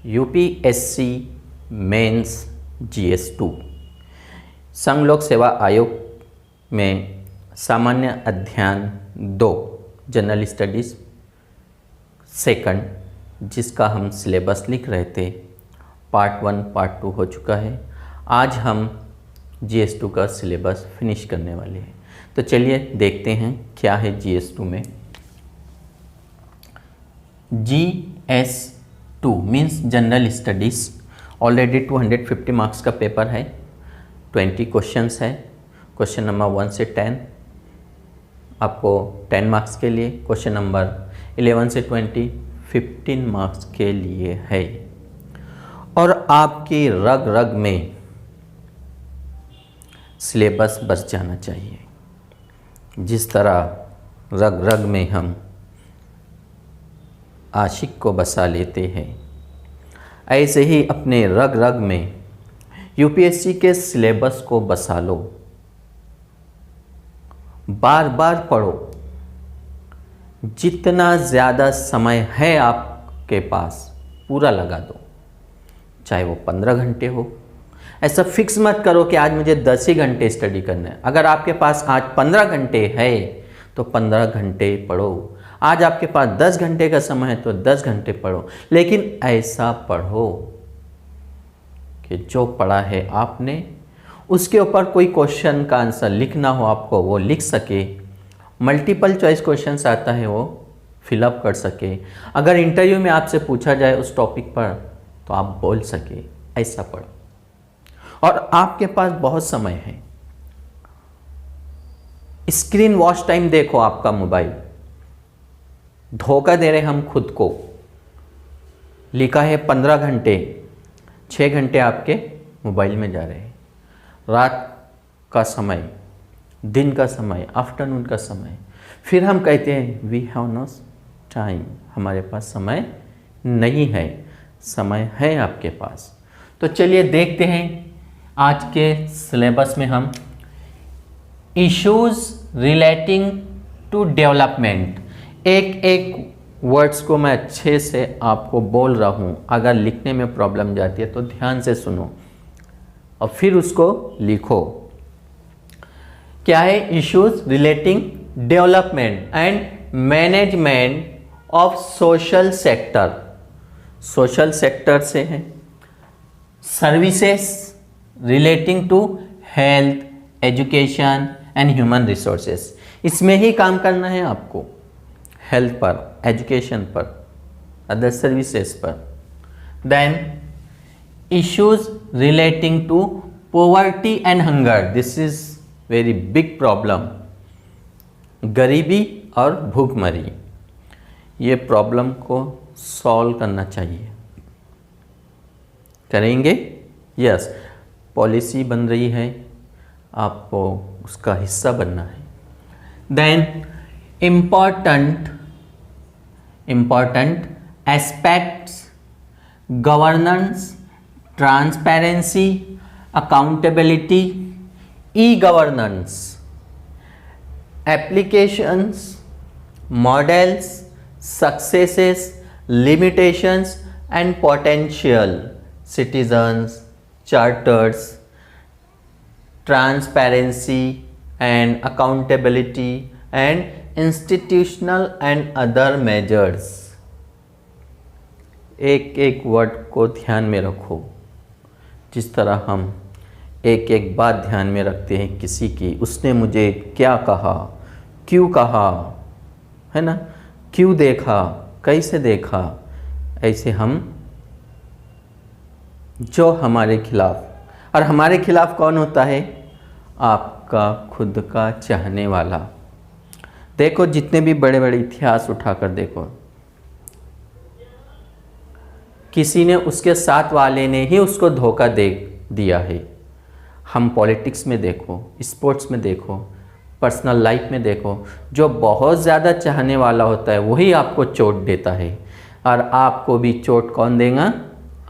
UPSC mains GS2 संघ लोक सेवा आयोग में सामान्य अध्ययन 2 जनरल स्टडीज़ सेकंड जिसका हम सिलेबस लिख रहे थे पार्ट 1 पार्ट 2 हो चुका है। आज हम GS2 का सिलेबस फिनिश करने वाले हैं। तो चलिए देखते हैं क्या है GS2 में। GS2 means general studies. Already 250 marks का पेपर है, 20 क्वेश्चंस है। क्वेश्चन नंबर 1 से 10 आपको 10 मार्क्स के लिए, क्वेश्चन नंबर 11 से 20 15 मार्क्स के लिए है। और आपकी रग रग में सिलेबस बच जाना चाहिए। जिस तरह रग रग में हम आशिक को बसा लेते हैं, ऐसे ही अपने रग रग में यूपीएससी के सिलेबस को बसा लो। बार बार पढ़ो। जितना ज़्यादा समय है आपके पास पूरा लगा दो, चाहे वो 15 घंटे हो। ऐसा फिक्स मत करो कि आज मुझे 10 ही घंटे स्टडी करना है। अगर आपके पास आज 15 घंटे है तो 15 घंटे पढ़ो। आज आपके पास 10 घंटे का समय है तो 10 घंटे पढ़ो, लेकिन ऐसा पढ़ो कि जो पढ़ा है आपने उसके ऊपर कोई क्वेश्चन का आंसर लिखना हो आपको, वो लिख सके। मल्टीपल चॉइस क्वेश्चंस आता है वो फिलअप कर सके। अगर इंटरव्यू में आपसे पूछा जाए उस टॉपिक पर तो आप बोल सके। ऐसा पढ़ो। और आपके पास बहुत समय है। स्क्रीन वॉच टाइम देखो आपका मोबाइल। धोखा दे रहे हम खुद को। लिखा है 15 घंटे, 6 घंटे आपके मोबाइल में जा रहे हैं। रात का समय, दिन का समय, आफ्टरनून का समय, फिर हम कहते हैं वी हैव नो टाइम, हमारे पास समय नहीं है। समय है आपके पास। तो चलिए देखते हैं आज के सिलेबस में हम इश्यूज रिलेटिंग टू डेवलपमेंट। एक एक वर्ड्स को मैं अच्छे से आपको बोल रहा हूँ। अगर लिखने में प्रॉब्लम जाती है तो ध्यान से सुनो और फिर उसको लिखो। क्या है? Issues relating development and management of social sector. Social sector से है। Services relating to health, education and human resources. इसमें ही काम करना है आपको। हेल्थ पर, एजुकेशन पर, अदर सर्विसेज पर। Then issues relating to poverty and hunger. This is very big problem. गरीबी और भूखमरी, ये प्रॉब्लम को सॉल्व करना चाहिए। करेंगे? यस। पॉलिसी बन रही है, आपको उसका हिस्सा बनना है। Then important aspects governance, transparency, accountability, e governance, applications, models, successes, limitations and potential, citizens, charters, transparency and accountability and institutional and other measures. एक एक वर्ड को ध्यान में रखो। जिस तरह हम एक एक बात ध्यान में रखते हैं किसी की, उसने मुझे क्या कहा, क्यों कहा, है ना, क्यों देखा, कैसे देखा, ऐसे हम जो हमारे खिलाफ, और हमारे खिलाफ कौन होता है? आपका खुद का चाहने वाला। देखो जितने भी बड़े बड़े इतिहास उठाकर देखो, किसी ने, उसके साथ वाले ने ही उसको धोखा दे दिया है। हम पॉलिटिक्स में देखो, स्पोर्ट्स में देखो, पर्सनल लाइफ में देखो, जो बहुत ज़्यादा चाहने वाला होता है वही आपको चोट देता है। और आपको भी चोट कौन देगा?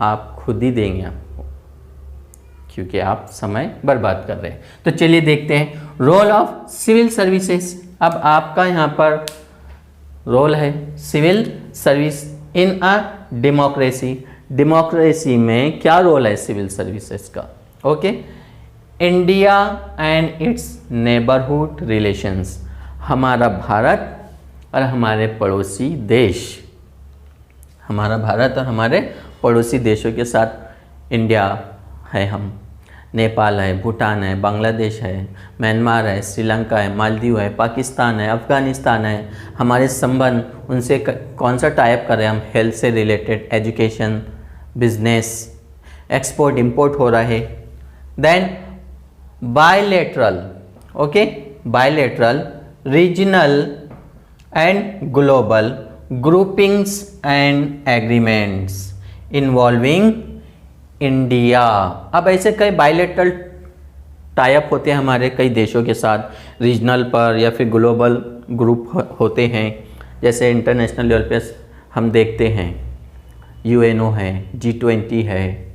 आप खुद ही देंगे आपको, क्योंकि आप समय बर्बाद कर रहे हैं। तो चलिए देखते हैं रोल ऑफ सिविल सर्विसेज। अब आपका यहाँ पर रोल है civil service in a democracy. Democracy में क्या रोल है सिविल सर्विसेज का। Okay, India and its neighbourhood relations, हमारा भारत और हमारे पड़ोसी देश, हमारा भारत और हमारे पड़ोसी देशों के साथ इंडिया है, हम नेपाल है, भूटान है, बांग्लादेश है, म्यांमार है, श्रीलंका है, मालदीव है, पाकिस्तान है, अफ़गानिस्तान है, हमारे संबंध उनसे कौन सा टाइप करें हम, हेल्थ से related, education, business, export import हो रहा है। Then bilateral, okay, bilateral, regional and global groupings and agreements involving India. अब ऐसे कई बायलैटरल टाइप होते हैं हमारे कई देशों के साथ, रीजनल पर या फिर ग्लोबल ग्रुप होते हैं, जैसे इंटरनेशनल लेवल पे हम देखते हैं यूएनओ है, G20 है,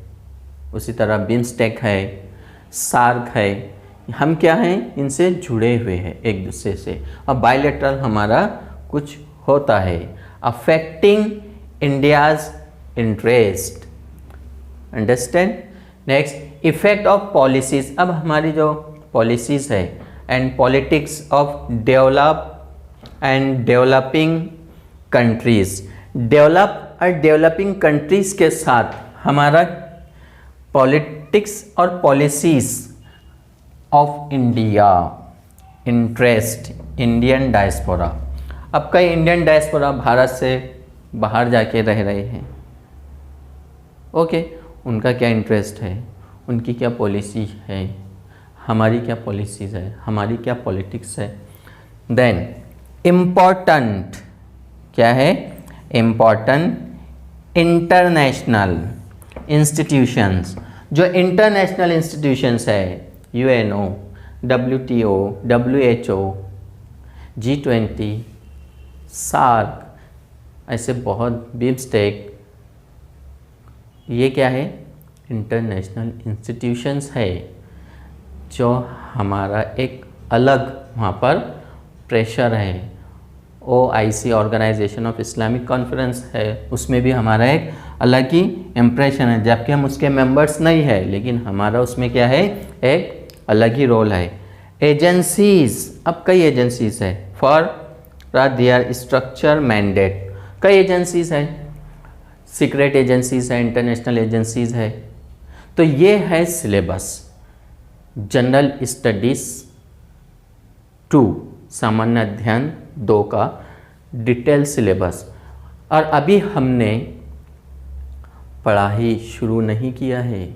उसी तरह बिम्स्टेक है, सार्क है, हम क्या हैं, इनसे जुड़े हुए हैं एक दूसरे से। और बायलैटरल हमारा कुछ होता है affecting India's interest, understand. Next, effect of policies, अब हमारी जो पॉलिसीज है and politics of develop and developing countries, develop और डेवलपिंग कंट्रीज के साथ हमारा पॉलिटिक्स और policies of India, interest, Indian diaspora. अब कई इंडियन डायस्पोरा भारत से बाहर जाके रह रहे हैं, ओके, उनका क्या इंटरेस्ट है, उनकी क्या पॉलिसी है, हमारी क्या पॉलिसीज़ है, हमारी क्या पॉलिटिक्स है। देन इम्पॉर्टेंट क्या है, इम्पॉर्टेंट इंटरनेशनल इंस्टीट्यूशंस, जो इंटरनेशनल इंस्टीट्यूशंस है, UNO, WTO, WHO, G20, SAARC, ऐसे बहुत, बिम्स्टेक, ये क्या है, इंटरनेशनल इंस्टीट्यूशंस है, जो हमारा एक अलग वहाँ पर प्रेशर है। OIC, organisation of Islamic conference है, उसमें भी हमारा एक अलग ही इम्प्रेशन है, जबकि हम उसके मेंबर्स नहीं है, लेकिन हमारा उसमें क्या है, एक अलग ही रोल है। एजेंसीज़, अब कई एजेंसीज़ है, फॉर देयर स्ट्रक्चर मैंडेट, कई एजेंसीज़ हैं, सीक्रेट एजेंसीज़ है, इंटरनेशनल एजेंसीज़ है। तो ये है सिलेबस, जनरल स्टडीज़ 2, सामान्य अध्ययन 2 का डिटेल सिलेबस। और अभी हमने पढ़ाई शुरू नहीं किया है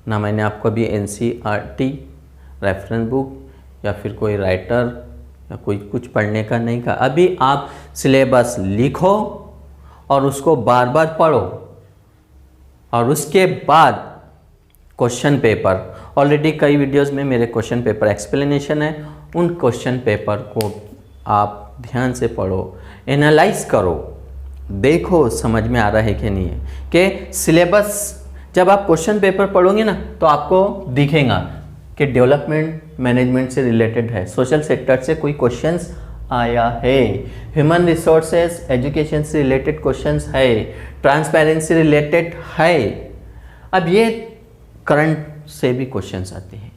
ना, मैंने आपको अभी NCERT रेफरेंस बुक या फिर कोई राइटर या कोई कुछ पढ़ने का नहीं कहा। अभी आप सिलेबस लिखो और उसको बार बार पढ़ो, और उसके बाद क्वेश्चन पेपर, ऑलरेडी कई वीडियोस में मेरे क्वेश्चन पेपर एक्सप्लेनेशन है, उन क्वेश्चन पेपर को आप ध्यान से पढ़ो, एनालाइज करो, देखो समझ में आ रहा है कि नहीं है। कि सिलेबस जब आप क्वेश्चन पेपर पढ़ोगे ना, तो आपको दिखेगा कि डेवलपमेंट मैनेजमेंट से रिलेटेड है, सोशल सेक्टर से कोई क्वेश्चंस आया है, ह्यूमन रिसोर्सेज एजुकेशन से रिलेटेड क्वेश्चंस है, ट्रांसपेरेंसी रिलेटेड है। अब ये करंट से भी क्वेश्चंस आते हैं।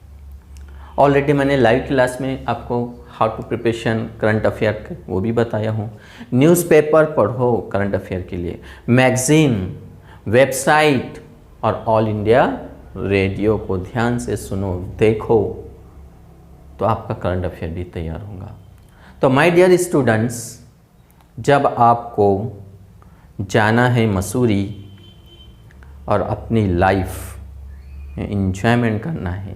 ऑलरेडी मैंने लाइव क्लास में आपको how to preparation current affair वो भी बताया हूँ। न्यूज़पेपर पढ़ो करंट अफेयर के लिए, मैगज़ीन, वेबसाइट और ऑल इंडिया रेडियो को ध्यान से सुनो, देखो, तो आपका करंट अफेयर भी तैयार होगा। तो माय डियर स्टूडेंट्स, जब आपको जाना है मसूरी और अपनी लाइफ में एंजॉयमेंट करना है,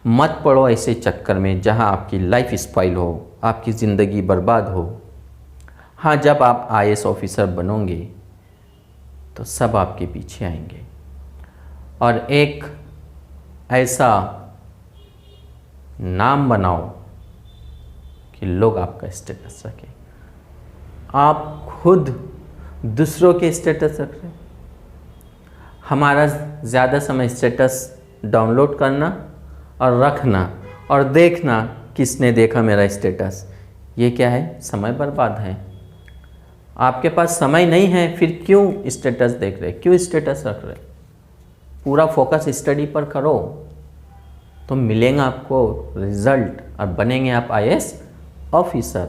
मत पढ़ो ऐसे चक्कर में जहां आपकी लाइफ स्पॉइल हो, आपकी ज़िंदगी बर्बाद हो। हाँ, जब आप IAS ऑफिसर बनोगे तो सब आपके पीछे आएंगे और एक ऐसा नाम बनाओ कि लोग आपका स्टेटस रखें। आप खुद दूसरों के स्टेटस रख रहे। हमारा ज़्यादा समय स्टेटस डाउनलोड करना और रखना और देखना किसने देखा मेरा स्टेटस, ये क्या है, समय बर्बाद है। आपके पास समय नहीं है, फिर क्यों स्टेटस देख रहे, क्यों स्टेटस रख रहे? पूरा फोकस स्टडी पर करो तो मिलेगा आपको रिजल्ट और बनेंगे आप IAS ऑफिसर।